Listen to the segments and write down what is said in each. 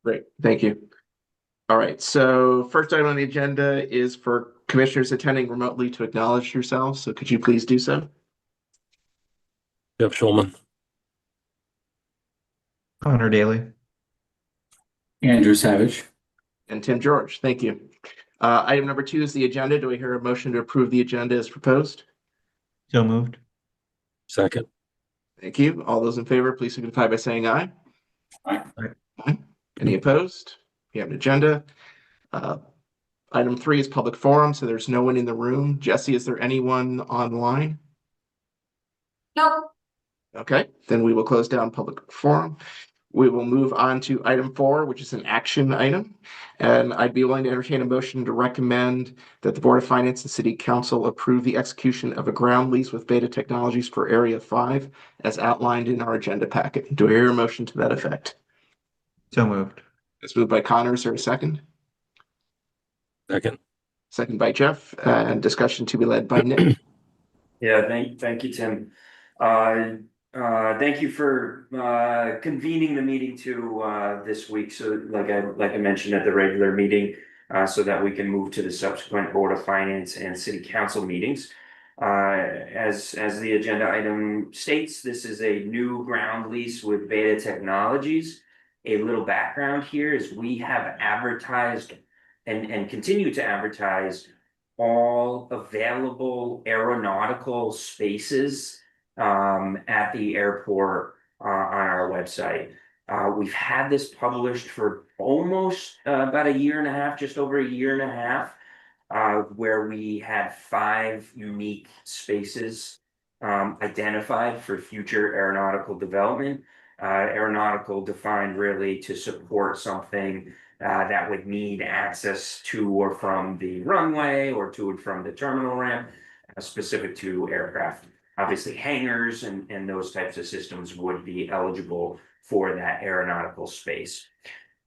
Great, thank you. All right, so first item on the agenda is for commissioners attending remotely to acknowledge yourselves. So could you please do so? Jeff Schulman. Connor Daly. Andrew Savage. And Tim George, thank you. Item number 2 is the agenda. Do I hear a motion to approve the agenda as proposed? So moved. Second. Thank you. All those in favor, please signify by saying aye. Aye. Aye. Any opposed? We have an agenda. Item 3 is public forum, so there's no one in the room. Jesse, is there anyone online? Nope. Okay, then we will close down public forum. We will move on to item 4, which is an action item. And I'd be willing to entertain a motion to recommend that the Board of Finance and City Council approve the execution of a ground lease with Beta Technologies for Area 5 as outlined in our agenda packet. Do I hear a motion to that effect? So moved. It's moved by Connor. Is there a second? Second. Second by Jeff, and discussion to be led by Nick. Yeah, thank you, Tim. Thank you for convening the meeting this week. So like I mentioned at the regular meeting, so that we can move to the subsequent Board of Finance and City Council meetings. As the agenda item states, this is a new ground lease with Beta Technologies. A little background here is we have advertised and continue to advertise all available aeronautical spaces at the airport on our website. We've had this published for almost about a year and a half, just over a year and a half, where we had 5 unique spaces identified for future aeronautical development. Aeronautical defined really to support something that would need access to or from the runway or to and from the terminal ramp, specific to aircraft. Obviously, hangars and those types of systems would be eligible for that aeronautical space.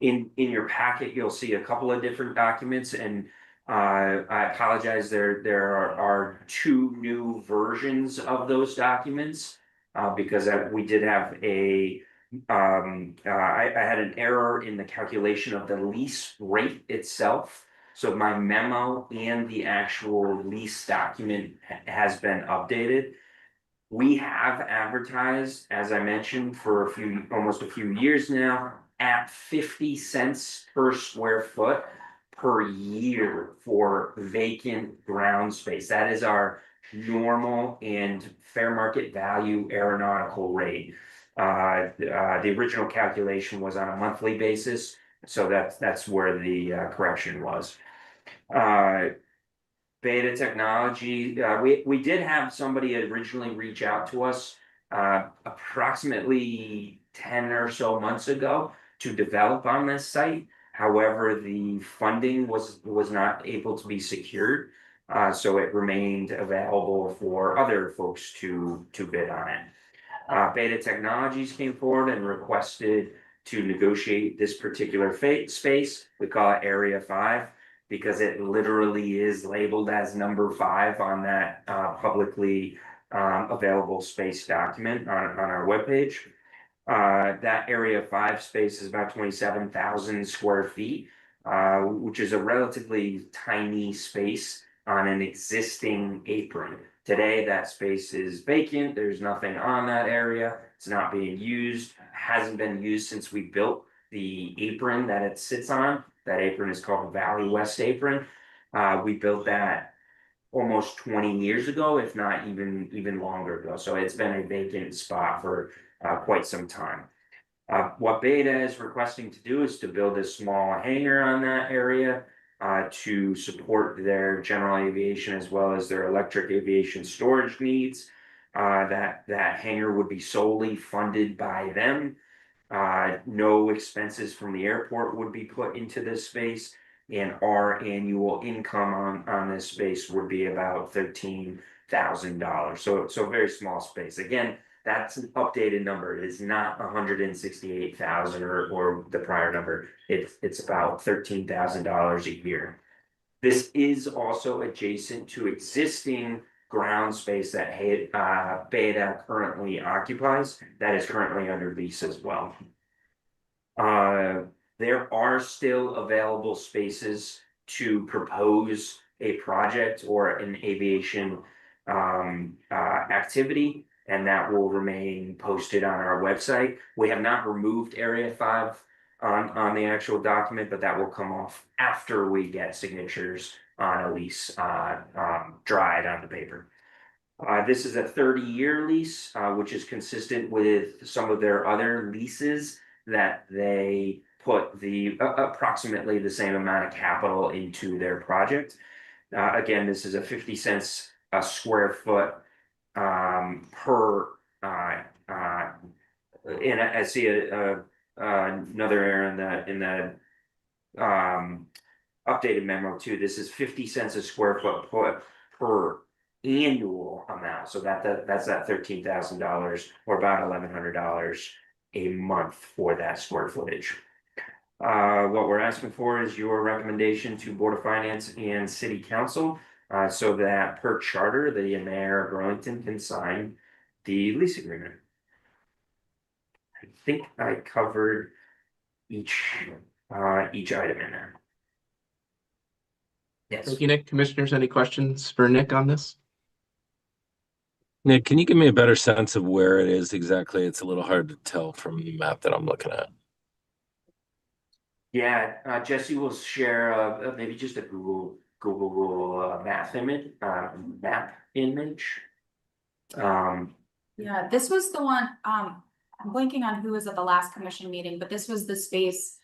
In your packet, you'll see a couple of different documents, and I apologize. There are 2 new versions of those documents because we did have I had an error in the calculation of the lease rate itself. So my memo and the actual lease document has been updated. We have advertised, as I mentioned, for almost a few years now, at 50 cents per square foot per year for vacant ground space. That is our normal and fair market value aeronautical rate. The original calculation was on a monthly basis, so that's where the correction was. Beta Technology, we did have somebody originally reach out to us approximately 10 or so months ago to develop on this site. However, the funding was not able to be secured, so it remained available for other folks to bid on it. Beta Technologies came forward and requested to negotiate this particular space. We call it Area 5 because it literally is labeled as number 5 on that publicly available space document on our webpage. That Area 5 space is about 27,000 square feet, which is a relatively tiny space on an existing apron. Today, that space is vacant. There's nothing on that area. It's not being used. Hasn't been used since we built the apron that it sits on. That apron is called the Valley West apron. We built that almost 20 years ago, if not even longer ago. So it's been a vacant spot for quite some time. What Beta is requesting to do is to build a small hangar on that area to support their general aviation as well as their electric aviation storage needs. That hangar would be solely funded by them. No expenses from the airport would be put into this space, and our annual income on this space would be about $13,000. So a very small space. Again, that's an updated number. It is not 168,000 or the prior number. It's about $13,000 a year. This is also adjacent to existing ground space that Beta currently occupies, that is currently under lease as well. There are still available spaces to propose a project or an aviation activity, and that will remain posted on our website. We have not removed Area 5 on the actual document, but that will come off after we get signatures on a lease dried on the paper. This is a 30-year lease, which is consistent with some of their other leases that they put the approximately the same amount of capital into their project. Again, this is a 50 cents a square foot per and I see another error in the updated memo too. This is 50 cents a square foot per annual amount. So that's that $13,000 or about $1,100 a month for that square footage. What we're asking for is your recommendation to Board of Finance and City Council, so that per charter, the mayor of Burlington can sign the lease agreement. I think I covered each item in there. Yes. Thank you, Nick. Commissioners, any questions for Nick on this? Nick, can you give me a better sense of where it is exactly? It's a little hard to tell from the map that I'm looking at. Yeah, Jesse will share maybe just a Google map image. Yeah, this was the one, I'm blanking on who was at the last commission meeting, but this was the space.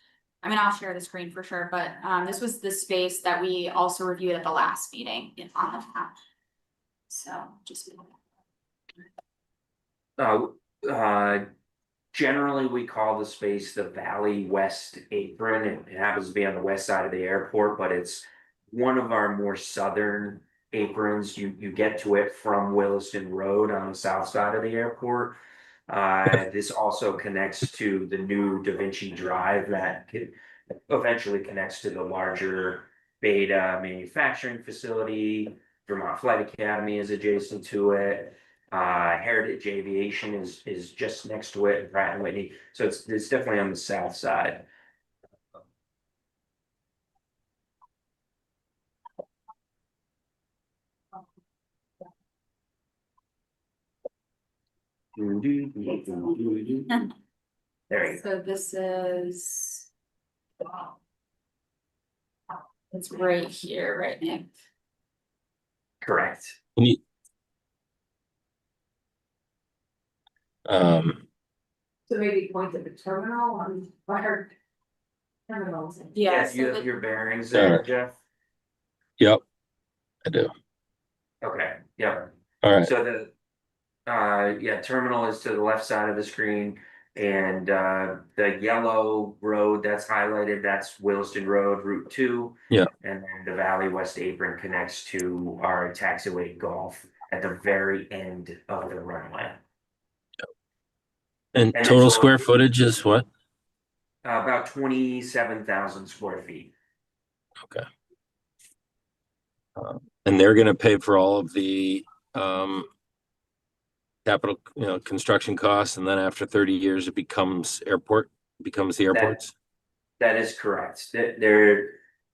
I mean, I'll share the screen for sure, but this was the space that we also reviewed at the last meeting on the map. So just. Generally, we call the space the Valley West Apron. It happens to be on the west side of the airport, but it's one of our more southern aprons. You get to it from Williston Road on the south side of the airport. This also connects to the new Da Vinci Drive that eventually connects to the larger Beta manufacturing facility. Vermont Flight Academy is adjacent to it. Heritage Aviation is just next to it, Pratt and Whitney. So it's definitely on the south side. There you go. So this is. It's right here, right, Nick? Correct. Can you, So maybe point at the terminal on where terminals. Yeah, Yes, you so have the- your bearings there, Alright. Jeff. yep, I do. Okay, yeah. All right. So the terminal is to the left side of the screen, and the yellow road that's highlighted, that's Williston Road, Route 2. Yeah. And then the Valley West Apron connects to our taxiway golf at the very end of the runway. And And total it's square footage is what? About 27,000 square feet. Okay. And they're gonna pay for all of the capital, construction costs, and then after 30 years, it becomes the airport's. That is correct.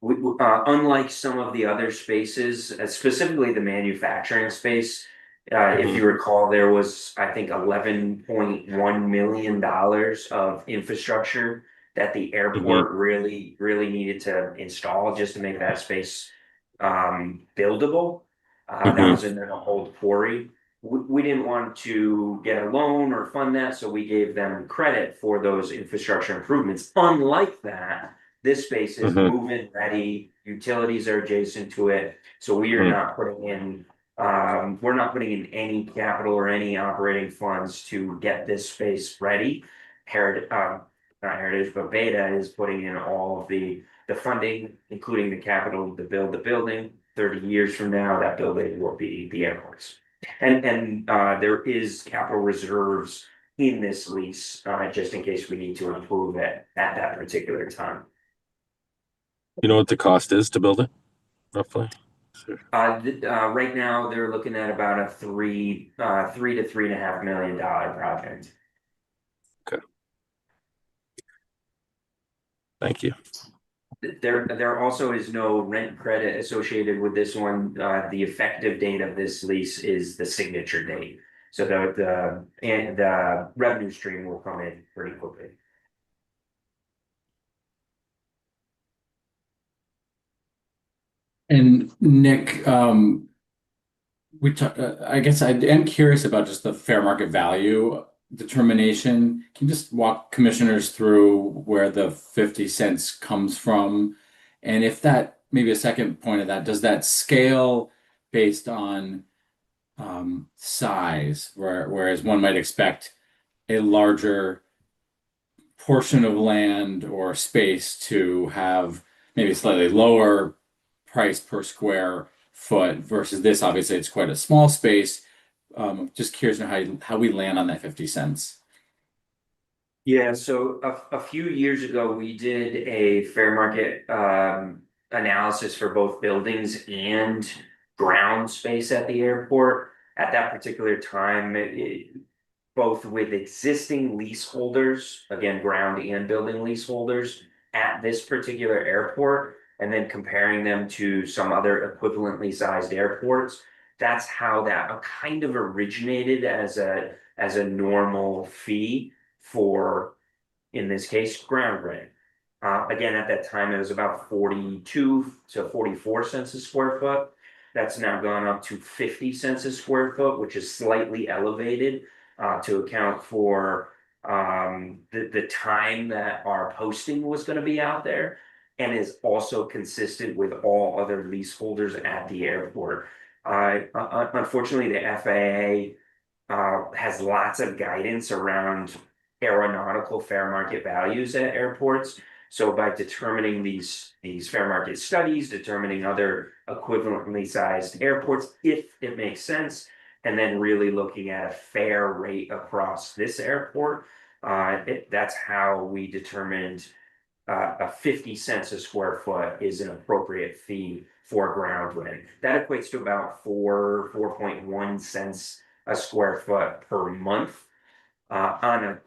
Unlike some of the other spaces, specifically the manufacturing space, if you recall, there was, I think, $11.1 million of infrastructure that the airport really needed to install just to make that space buildable. That was in an old quarry. We didn't want to get a loan or fund that, so we gave them credit for those infrastructure improvements. Unlike that, this space is move-in ready, utilities are adjacent to it, so we are not putting in, we're not putting in any capital or any operating funds to get this space ready. Not Heritage, but Beta is putting in all of the funding, including the capital to build the building. 30 years from now, that building will be the airport's. And there is capital reserves in this lease, just in case we need to improve it at that particular time. You know what the cost is to build it, roughly? Right now, they're looking at about a $3 to $3.5 million project. Okay. Thank you. There also is no rent credit associated with this one. The effective date of this lease is the signature date. So the revenue stream will come in pretty quickly. And Nick, I guess I am curious about just the fair market value determination. Can you just walk commissioners through where the 50 cents comes from? And if that, maybe a second point of that, does that scale based on size, whereas one might expect a larger portion of land or space to have maybe slightly lower price per square foot versus this, obviously it's quite a small space. Just curious to know how we land on that 50 cents. Yeah, so a few years ago, we did a fair market analysis for both buildings and ground space at the airport. At that particular time, both with existing leaseholders, again, ground and building leaseholders at this particular airport, and then comparing them to some other equivalently sized airports. That's how that kind of originated as a normal fee for, in this case, ground rent. Again, at that time, it was about 42 to 44 cents a square foot. That's now gone up to 50 cents a square foot, which is slightly elevated to account for the time that our posting was going to be out there, and is also consistent with all other leaseholders at the airport. Unfortunately, the FAA has lots of guidance around aeronautical fair market values at airports. So by determining these fair market studies, determining other equivalently sized airports, if it makes sense, and then really looking at a fair rate across this airport, that's how we determined a 50 cents a square foot is an appropriate fee for ground rent. That equates to about 4.1 cents a square foot per month. On a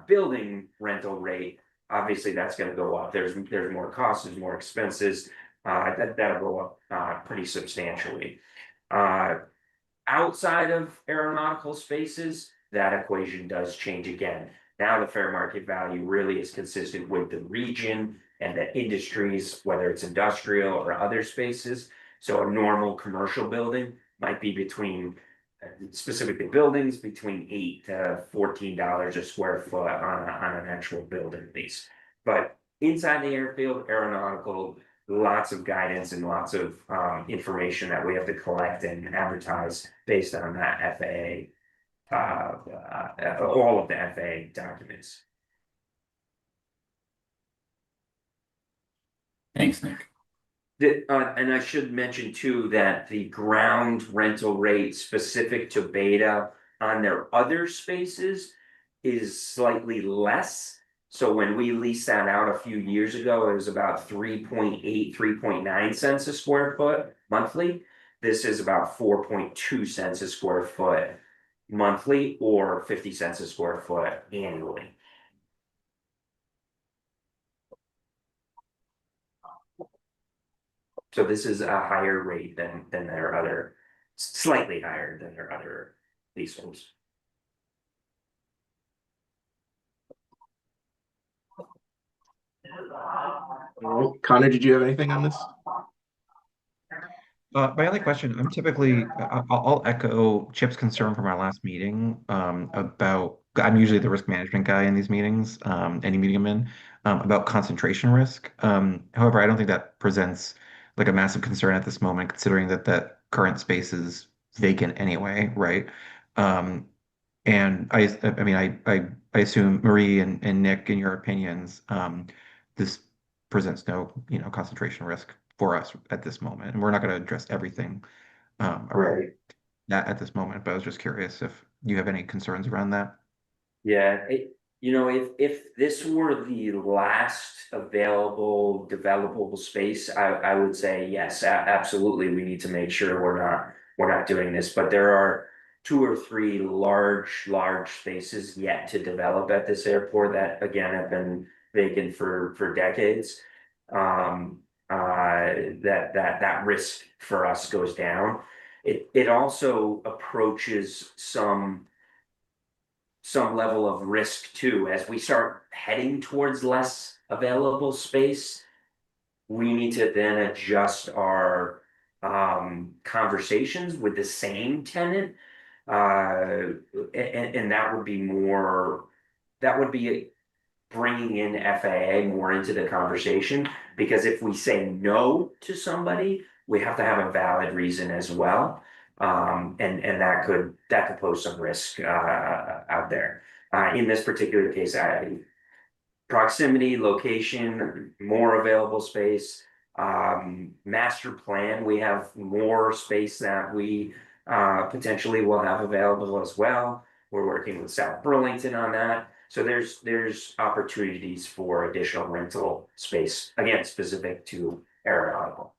building rental rate, obviously that's going to go up. There's more costs, there's more expenses. That'll go up pretty substantially. Outside of aeronautical spaces, that equation does change again. Now the fair market value really is consistent with the region and the industries, whether it's industrial or other spaces. So a normal commercial building might be between, specifically buildings, between $8 to $14 a square foot on an actual building lease. But inside the airfield, aeronautical, lots of guidance and lots of information that we have to collect and advertise based on that FAA, all of the FAA documents. Thanks, Nick. And I should mention too that the ground rental rate specific to Beta on their other spaces is slightly less. So when we leased that out a few years ago, it was about 3.8, 3.9 cents a square foot monthly. This is about 4.2 cents a square foot monthly, or 50 cents a square foot annually. So this is a higher rate than their other, slightly higher than their other leaseholds. All right. Connor, did you have anything on this? My only question, I'll echo Chip's concern from our last meeting about, I'm usually the risk management guy in these meetings, any meeting I'm in, about concentration risk. However, I don't think that presents like a massive concern at this moment, considering that current space is vacant anyway, right? And I assume Marie and Nick, in your opinions, this presents no, concentration risk for us at this moment. And we're not going to address everything around that at this moment, but I was just curious if you have any concerns around that. Yeah, if this were the last available developable space, I would say yes, absolutely. We need to make sure we're not doing this, but there are 2 or 3 large spaces yet to develop at this airport that again have been vacant for decades, that risk for us goes down. It also approaches some level of risk too, as we start heading towards less available space. We need to then adjust our conversations with the same tenant. And that would be bringing in FAA more into the conversation, because if we say no to somebody, we have to have a valid reason as well. And that could pose some risk out there. In this particular case, proximity, location, more available space, master plan, we have more space that we potentially will have available as well. We're working with South Burlington on that. So there's opportunities for additional rental space, again, specific to aeronautical.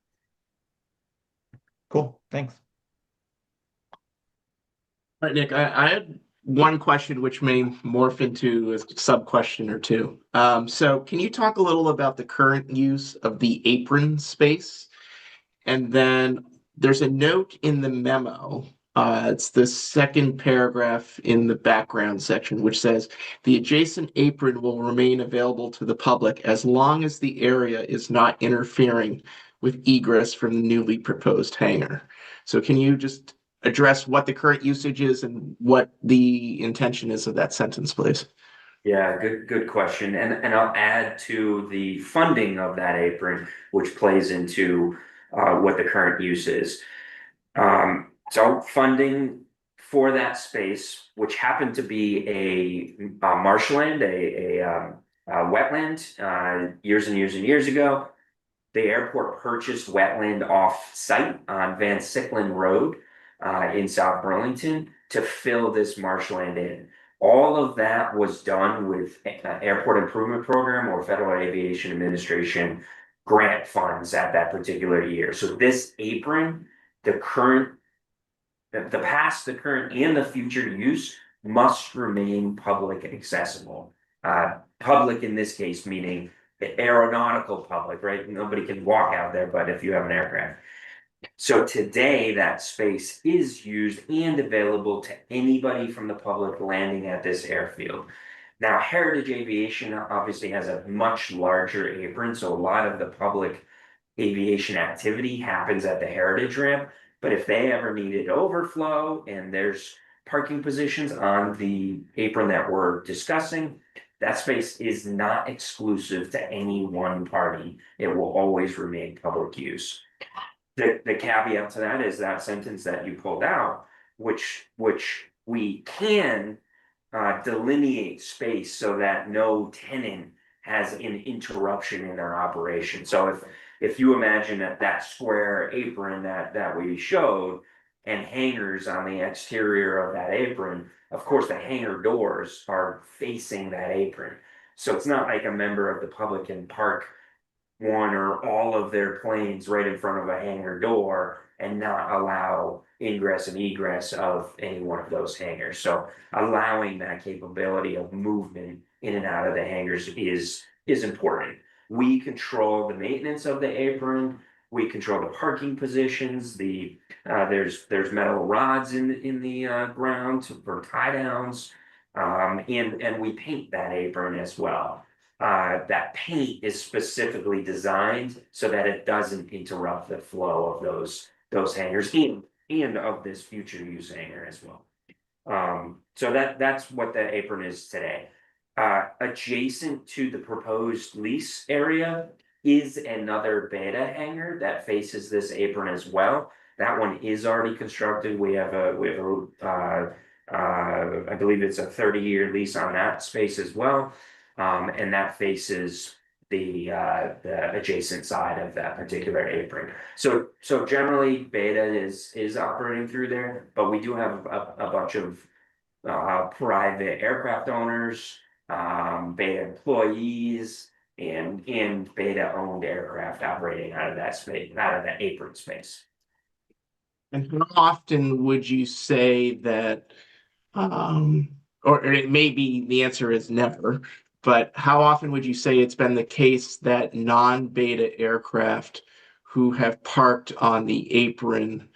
Cool, thanks. All right, Nick, I had one question which may morph into a sub question or two. So can you talk a little about the current use of the apron space? And then there's a note in the memo. It's the second paragraph in the background section, which says the adjacent apron will remain available to the public as long as the area is not interfering with egress from the newly proposed hangar. So can you just address what the current usage is and what the intention is of that sentence, please? Yeah, good question. And I'll add to the funding of that apron, which plays into what the current use is. So funding for that space, which happened to be a marshland, a wetland, years and years and years ago, the airport purchased wetland off-site on Van Sicklen Road in South Burlington to fill this marshland in. All of that was done with Airport Improvement Program or Federal Aviation Administration grant funds at that particular year. So this apron, the past, the current, and the future use must remain public accessible. Public in this case, meaning the aeronautical public, right? Nobody can walk out there, but if you have an aircraft. So today that space is used and available to anybody from the public landing at this airfield. Now, Heritage Aviation obviously has a much larger apron, so a lot of the public aviation activity happens at the Heritage ramp. But if they ever needed overflow and there's parking positions on the apron that we're discussing, that space is not exclusive to any one party. It will always remain public use. The caveat to that is that sentence that you pulled out, which we can delineate space so that no tenant has an interruption in their operation. So if you imagine that square apron that we showed and hangars on the exterior of that apron, of course the hangar doors are facing that apron. So it's not like a member of the public can park one or all of their planes right in front of a hangar door and not allow ingress and egress of any one of those hangars. So allowing that capability of movement in and out of the hangars is important. We control the maintenance of the apron. We control the parking positions. There's metal rods in the ground for tie downs, and we paint that apron as well. That paint is specifically designed so that it doesn't interrupt the flow of those hangars and of this future use hangar as well. So that's what the apron is today. Adjacent to the proposed lease area is another beta hangar that faces this apron as well. That one is already constructed. We have I believe it's a 30-year lease on that space as well. And that faces the adjacent side of that particular apron. So generally beta is operating through there, but we do have a bunch of private aircraft owners, beta employees, and beta owned aircraft operating out of that space, out of that apron space. And how often would you say that, or it may be the answer is never, But how often would you say it's been the case that non-beta aircraft who have parked on the apron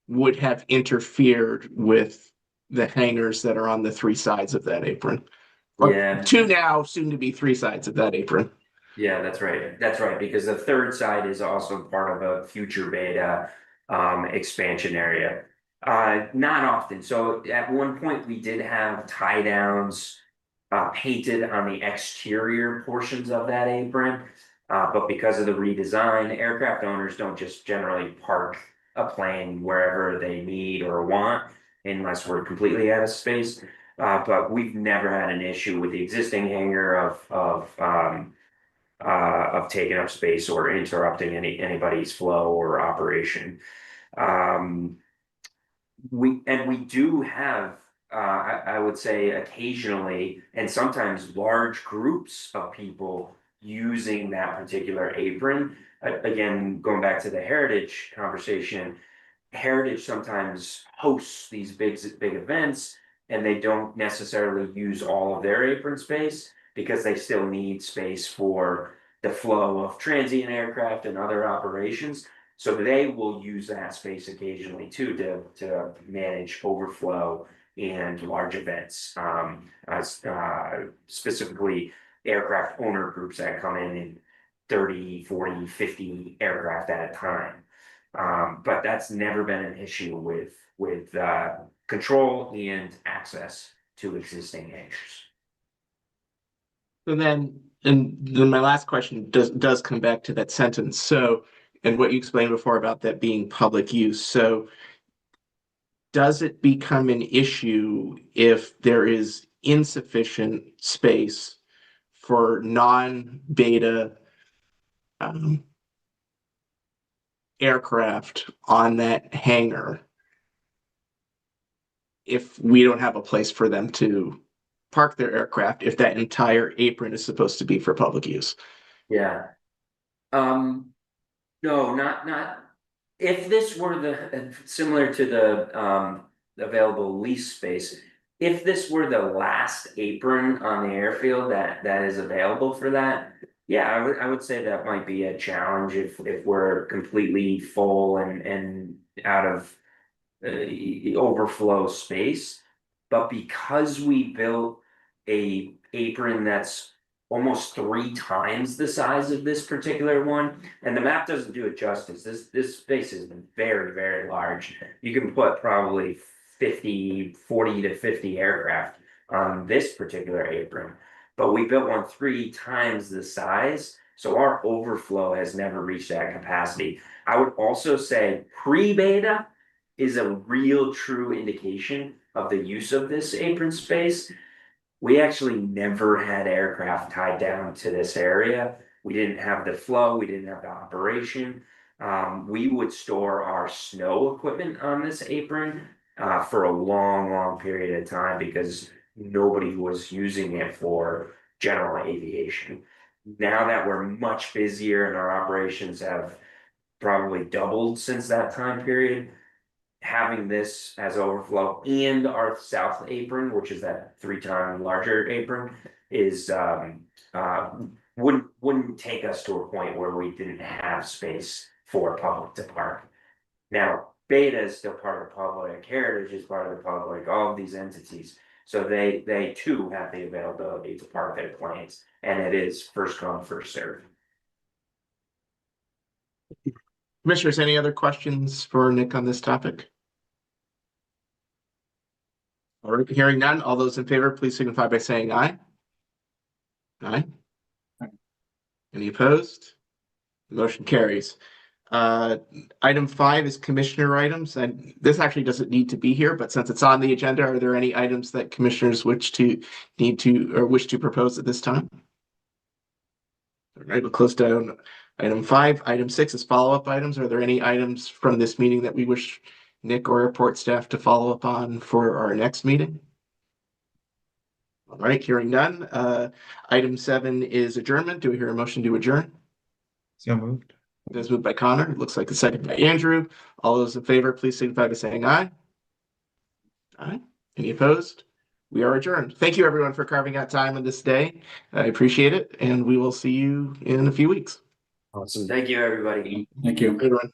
would have interfered with the hangars that are on the three sides of that apron? Or Yeah. two now, soon to be three sides of that apron. Yeah, that's right. That's right, because the third side is also part of a future beta expansion area. Not often. So at one point we did have tie downs painted on the exterior portions of that apron. But because of the redesign, aircraft owners don't just generally park a plane wherever they need or want, unless we're completely out of space. But we've never had an issue with the existing hangar of taking up space or interrupting anybody's flow or operation. We do have, I would say occasionally, and sometimes large groups of people using that particular apron. Again, going back to the heritage conversation, Heritage sometimes hosts these big events, and they don't necessarily use all of their apron space because they still need space for the flow of transient aircraft and other operations. So they will use that space occasionally too to manage overflow and large events. Specifically aircraft owner groups that come in 30, 40, 50 aircraft at a time. But that's never been an issue with control and access to existing hangars. And then my last question does come back to that sentence. So, and what you explained before about that being public use. So does it become an issue if there is insufficient space for non-beta aircraft on that hangar if we don't have a place for them to park their aircraft, if that entire apron is supposed to be for public use? Yeah. No, not if this were the similar to the available lease space, if this were the last apron on the airfield that is available for that, yeah, I would say that might be a challenge if we're completely full and out of overflow space. But because we built a apron that's almost 3 times the size of this particular one, and the map doesn't do it justice. This space is very, very large. You can put probably 40 to 50 aircraft on this particular apron, but we built one 3 times the size, so our overflow has never reached that capacity. I would also say pre-beta is a real true indication of the use of this apron space. We actually never had aircraft tied down to this area. We didn't have the flow, we didn't have the operation. We would store our snow equipment on this apron for a long period of time because nobody was using it for general aviation. Now that we're much busier and our operations have probably doubled since that time period, having this as overflow and our south apron, which is that 3 times larger apron, is wouldn't take us to a point where we didn't have space for public to park. Now, Beta is still part of the public, Heritage is part of the public, all of these entities. So they too have the availability to park their planes, and it is first come, first served. Commissioners, any other questions for Nick on this topic? All right, hearing none, all those in favor, please signify by saying aye. Aye. Any opposed? The motion carries. Item 5 is commissioner items, and this actually doesn't need to be here, but since it's on the agenda, are there any items that commissioners wish to propose at this time? All right, we'll close down item 5. Item 6 is follow-up items. Are there any items from this meeting that we wish Nick or airport staff to follow up on for our next meeting? All right, hearing none. Item 7 is adjournment. Do we hear a motion to adjourn? So moved. It is moved by Connor. It looks like a second by Andrew. All those in favor, please signify by saying aye. Aye. Any opposed? we are adjourned. Thank you, everyone, for carving out time on this day. I appreciate it, and we will see you in a few weeks. Awesome. Thank you, everybody. Thank you. Everyone.